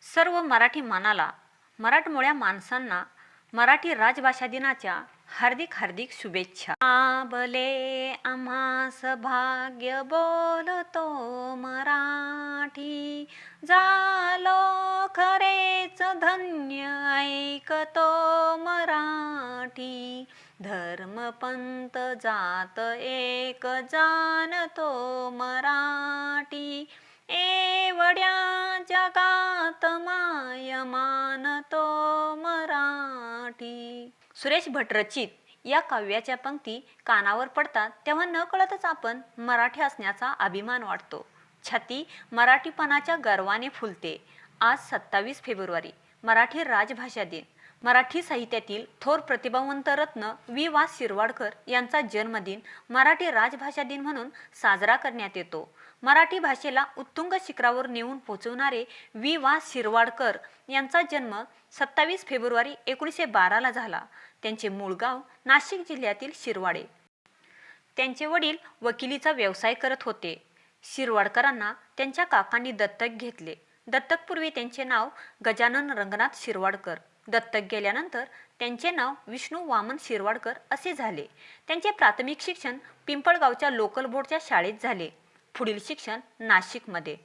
सर्व मराठी मानाला, मराठमोळ्या माणसांना मराठी राजभाषा दिनाच्या हार्दिक हार्दिक शुभेच्छा. आबले आम्हास भाग्य बोलतो मराठी, झालो खरेच धन्य ऐकतो मराठी. धर्मपंथ जात एक जाणतो मराठी, एवढ्या जगात माय मानतो मराठी. सुरेश भट रचित या काव्याच्या पंक्ती कानावर पडतात तेव्हा न कळतच आपण मराठी असण्याचा अभिमान वाटतो. छाती मराठीपणाच्या गर्वाने फुलते. आज 27 फेब्रुवारी मराठी राजभाषा दिन. मराठी साहित्यातील थोर प्रतिभावंत रत्न वि वा शिरवाडकर यांचा जन्मदिन मराठी राजभाषा दिन म्हणून साजरा करण्यात येतो. मराठी भाषेला उत्तुंग शिखरावर नेऊन पोहोचवणारे वि वा शिरवाडकर यांचा जन्म 27 फेब्रुवारी 1912 झाला. त्यांचे मूळ गाव नाशिक जिल्ह्यातील शिरवाडे. त्यांचे वडील वकिलीचा व्यवसाय करत होते. शिरवाडकरांना त्यांच्या काकांनी दत्तक घेतले. दत्तकपूर्वी त्यांचे नाव गजानन रंगनाथ शिरवाडकर, दत्तक गेल्यानंतर त्यांचे नाव विष्णू वामन शिरवाडकर असे झाले. त्यांचे प्राथमिक शिक्षण पिंपळगावच्या लोकल बोर्डच्या शाळेत झाले. पुढील शिक्षण नाशिकमध्ये.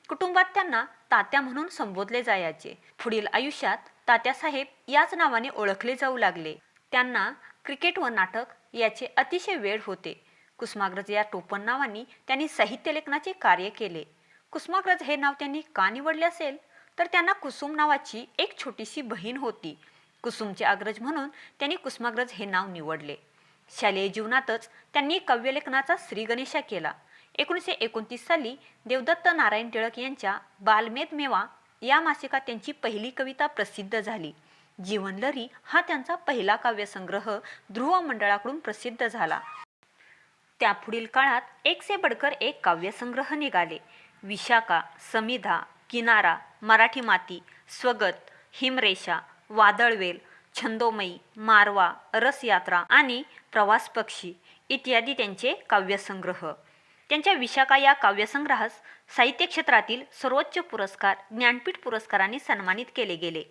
कुटुंबात त्यांना तात्या म्हणून संबोधले जायचे. पुढील आयुष्यात तात्यासाहेब याच नावाने ओळखले जाऊ लागले. त्यांना क्रिकेट व नाटक याचे अतिशय वेड होते. कुसुमाग्रज या टोपण नावाने त्यांनी साहित्य लेखनाचे कार्य केले. कुसुमाग्रज हे नाव त्यांनी का निवडले असेल तर त्यांना कुसुम नावाची एक छोटीशी बहीण होती. कुसुमचे अग्रज म्हणून त्यांनी कुसुमाग्रज हे नाव निवडले. शालेय जीवनातच त्यांनी काव्यलेखनाचा श्रीगणेशा केला. 1929 साली देवदत्त नारायण टिळक यांच्या बालमेध मेवा या मासिकात त्यांची पहिली कविता प्रसिद्ध झाली. जीवनलहरी हा त्यांचा पहिला काव्यसंग्रह ध्रुव मंडळाकडून प्रसिद्ध झाला. त्यापुढील काळात एक से बडकर एक काव्यसंग्रह निघाले. विशाखा, समिधा, किनारा, मराठी माती, स्वगत, हिमरेषा, वादळवेल, छंदोमयी, मारवा, रसयात्रा आणि प्रवास पक्षी इत्यादी त्यांचे काव्यसंग्रह. त्यांच्या विशाखा या काव्यसंग्रहास साहित्य क्षेत्रातील सर्वोच्च पुरस्कार ज्ञानपीठ पुरस्काराने सन्मानित केले गेले.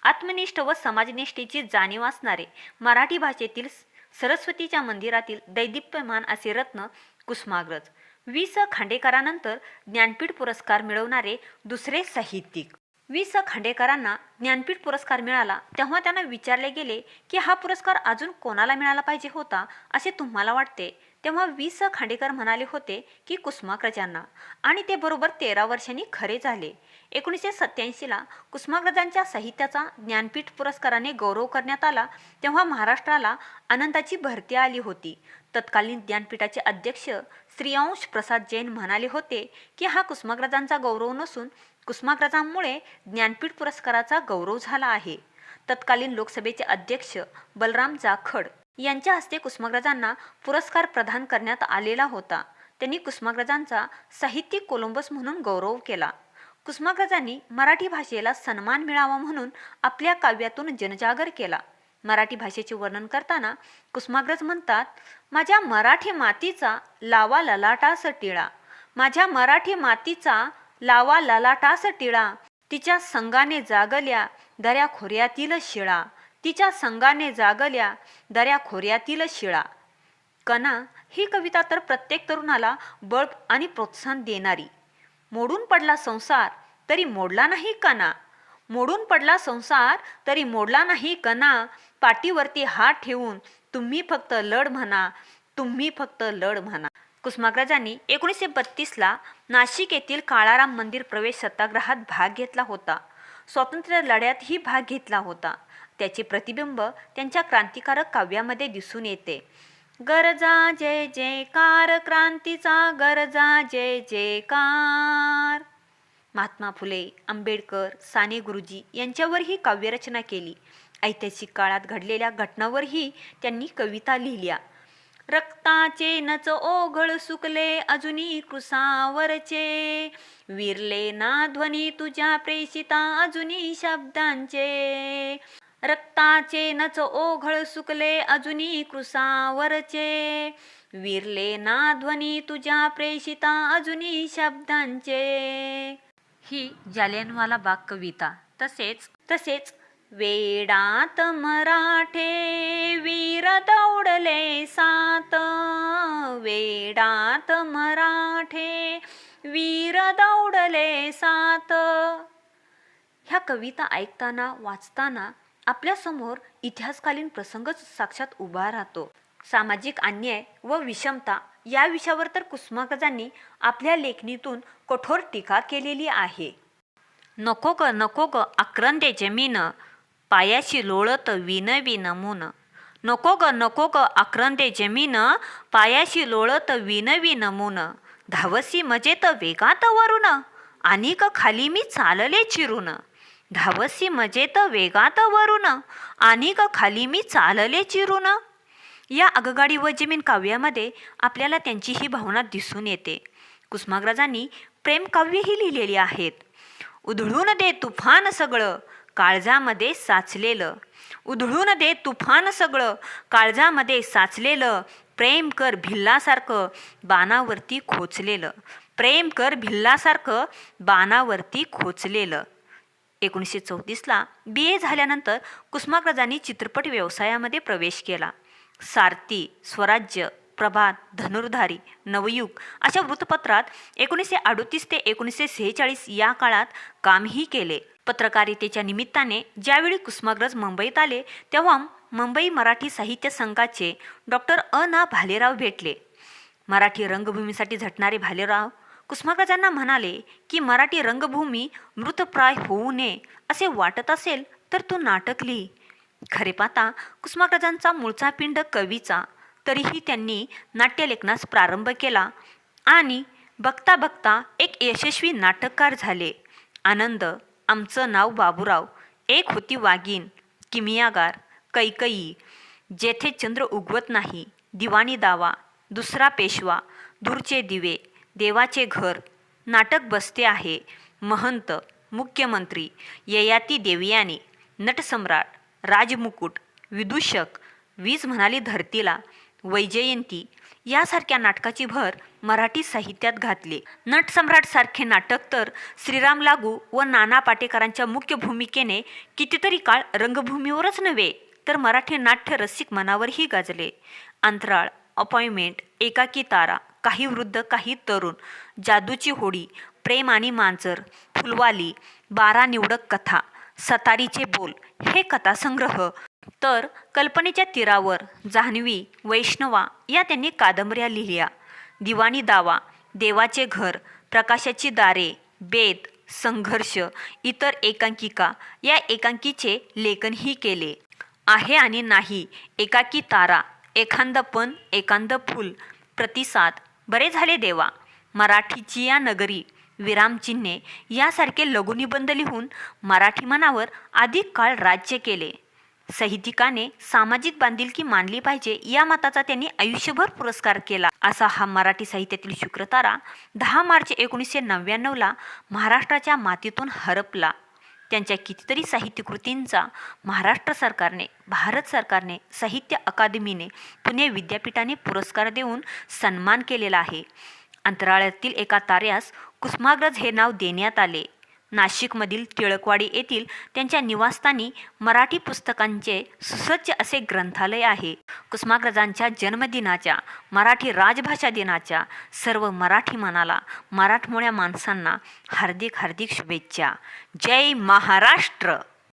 आत्मनिष्ठ व समाजनिष्ठेची जाणीव असणारे मराठी भाषेतील सरस्वतीच्या मंदिरातील दैदिप्यमान असे रत्न कुसुमाग्रज. वि स खांडेकरांनंतर ज्ञानपीठ पुरस्कार मिळवणारे दुसरे साहित्यिक. वि स खांडेकरांना ज्ञानपीठ पुरस्कार मिळाला तेव्हा त्यांना विचारले गेले की हा पुरस्कार अजून कोणाला मिळाला पाहिजे होता असे तुम्हाला वाटते. तेव्हा वि स खांडेकर म्हणाले होते की कुसुमाग्रजांना, आणि ते बरोबर 13 वर्षांनी खरे झाले. 1987ला कुसुमाग्रजांच्या साहित्याचा ज्ञानपीठ पुरस्काराने गौरव करण्यात आला तेव्हा महाराष्ट्राला आनंदाची भरती आली होती. तत्कालीन ज्ञानपीठाचे अध्यक्ष श्री अंश प्रसाद जैन म्हणाले होते की हा कुसुमाग्रजांचा गौरव नसून कुसुमाग्रजांमुळे ज्ञानपीठ पुरस्काराचा गौरव झाला आहे. तत्कालीन लोकसभेचे अध्यक्ष बलराम जाखड यांच्या हस्ते कुसुमाग्रजांना पुरस्कार प्रदान करण्यात आलेला होता. त्यांनी कुसुमाग्रजांचा साहित्यिक कोलंबस म्हणून गौरव केला. कुसुमाग्रजांनी मराठी भाषेला सन्मान मिळावा म्हणून आपल्या काव्यातून जनजागर केला. मराठी भाषेचे वर्णन करताना कुसुमाग्रज म्हणतात, माझ्या मराठी मातीचा लावा ललाटास टिळा, माझ्या मराठी मातीचा लावा ललाटास टिळा, तिच्या संगाने जागल्या दऱ्या खोऱ्यातील शिळा, तिच्या संगाने जागल्या दऱ्या खोऱ्यातील शिळा. कणा ही कविता तर प्रत्येक तरुणाला बळ आणि प्रोत्साहन देणारी. मोडून पडला संसार तरी मोडला नाही कणा, मोडून पडला संसार तरी मोडला नाही कणा, पाठीवरती हात ठेवून तुम्ही फक्त लढ म्हणा, तुम्ही फक्त लढ म्हणा. कुसुमाग्रजांनी 1932ला नाशिक येथील काळाराम मंदिर प्रवेश सत्याग्रहात भाग घेतला होता. स्वातंत्र्य लढ्यातही भाग घेतला होता. त्याचे प्रतिबिंब त्यांच्या क्रांतिकारक काव्यामध्ये दिसून येते. गरजा जय जयकार क्रांतीचा, गरजा जय जयकार. महात्मा फुले, आंबेडकर, साने गुरुजी यांच्यावरही काव्यरचना केली. ऐतिहासिक काळात घडलेल्या घटनांवरही त्यांनी कविता लिहिल्या. रक्ताचे नच ओघळ सुकले अजुनी कृसावरचे, विरले ना ध्वनी तुझ्या प्रेषिता अजुनी शब्दांचे. रक्ताचे नच ओघळ सुकले अजुनी कृसावरचे, विरले ना ध्वनी तुझ्या प्रेषिता अजुनी शब्दांचे. ही जालियनवाला बाग कविता. तसेच वेडात मराठे वीर दौडले सात, वेडात मराठे वीर दौडले सात. ह्या कविता ऐकताना वाचताना आपल्यासमोर इतिहासकालीन प्रसंगच साक्षात उभा राहतो. सामाजिक अन्याय व विषमता या विषयावर तर कुसुमाग्रजांनी आपल्या लेखणीतून कठोर टीका केलेली आहे. नको ग आक्रंदे जमीन, पायाशी लोळत विन विन मून. नको ग आक्रंदे जमीन, पायाशी लोळत विन विन मून. धावसी मजेत वेगात वरून, आणिक खाली मी चालले चिरून. धावसी मजेत वेगात वरून, आणिक खाली मी चालले चिरून. या आगगाडी व जमीन काव्यामध्ये आपल्याला त्यांची ही भावना दिसून येते. कुसुमाग्रजांनी प्रेमकाव्यही लिहिलेली आहेत. उधळून दे तुफान सगळं काळजामध्ये साचलेलं, उधळून दे तुफान सगळं काळजामध्ये साचलेलं. प्रेम कर भिल्लासारखं बाणावरती खोचलेलं, प्रेम कर भिल्लासारखं बाणावरती खोचलेलं. 1934ला BA झाल्यानंतर कुसुमाग्रजांनी चित्रपट व्यवसायामध्ये प्रवेश केला. सारथी, स्वराज्य, प्रभात, धनुर्धारी, नवयुग अशा वृत्तपत्रात 1938 ते 1946 या काळात कामही केले. पत्रकारितेच्या निमित्ताने ज्यावेळी कुसुमाग्रज मुंबईत आले तेव्हा मुंबई मराठी साहित्य संघाचे डॉक्टर ना भालेराव भेटले. मराठी रंगभूमीसाठी झटणारे भालेराव कुसुमाग्रजांना म्हणाले की मराठी रंगभूमी मृतप्राय होऊ नये असे वाटत असेल तर तू नाटक लिही. खरे पाहता कुसुमाग्रजांचा मूळचा पिंड कवीचा, तरीही त्यांनी नाट्यलेखनास प्रारंभ केला आणि बघता बघता एक यशस्वी नाटककार झाले. आनंद, आमचं नाव बाबूराव, एक होती वाघीण, किमियागार, कैकई, जेथे चंद्र उगवत नाही, दिवाणी दावा, दुसरा पेशवा, दूरचे दिवे, देवाचे घर, नाटक बसते आहे, महंत, मुख्यमंत्री, ययाती देवयानी, नटसम्राट, राजमुकुट, विदूषक, वीज म्हणाली धरतीला, वैजयंती यासारख्या नाटकाची भर मराठी साहित्यात घातली. नटसम्राट सारखे नाटक तर श्रीराम लागू व नाना पाटेकरांच्या मुख्य भूमिकेने कितीतरी काळ रंगभूमीवरच नव्हे तर मराठी नाट्य रसिक मनावरही गाजले. अंतराळ, अपॉइंटमेंट, एकाकी तारा, काही वृद्ध काही तरुण, जादूची होडी, प्रेम आणि मांजर, फुलवाली, 12 निवडक कथा, सतारीचे बोल हे कथासंग्रह, तर कल्पनेच्या तीरावर, जान्हवी, वैष्णवा या त्यांनी कादंबऱ्या लिहिल्या. दिवाणी दावा, देवाचे घर, प्रकाशाची दारे, बेद, संघर्ष, इतर एकांकिका या एकांकीचे लेखनही केले. आहे आणि नाही, एकाकी तारा, एखांद पण, एखांद फुल, प्रतिसाद, बरे झाले देवा, मराठीची या नगरी, विरामचिन्हे यासारखे लघुनिबंध लिहून मराठी मनावर अधिक काळ राज्य केले. साहित्यिकाने सामाजिक बांधिलकी मानली पाहिजे या मताचा त्यांनी आयुष्यभर पुरस्कार केला. असा हा मराठी साहित्यातील शुक्रतारा 10 मार्च 1999ला महाराष्ट्राच्या मातीतून हरपला. त्यांच्या कितीतरी साहित्यकृतींचा महाराष्ट्र सरकारने, भारत सरकारने, साहित्य अकादमीने, पुणे विद्यापीठाने पुरस्कार देऊन सन्मान केलेला आहे. अंतराळातील एका ताऱ्यास कुसुमाग्रज हे नाव देण्यात आले. नाशिकमधील टिळकवाडी येथील त्यांच्या निवासस्थानी मराठी पुस्तकांचे सुसज्ज असे ग्रंथालय आहे. कुसुमाग्रजांच्या जन्मदिनाच्या, मराठी राजभाषा दिनाच्या सर्व मराठी मनाला, मराठमोळ्या माणसांना हार्दिक हार्दिक शुभेच्छा. जय महाराष्ट्र.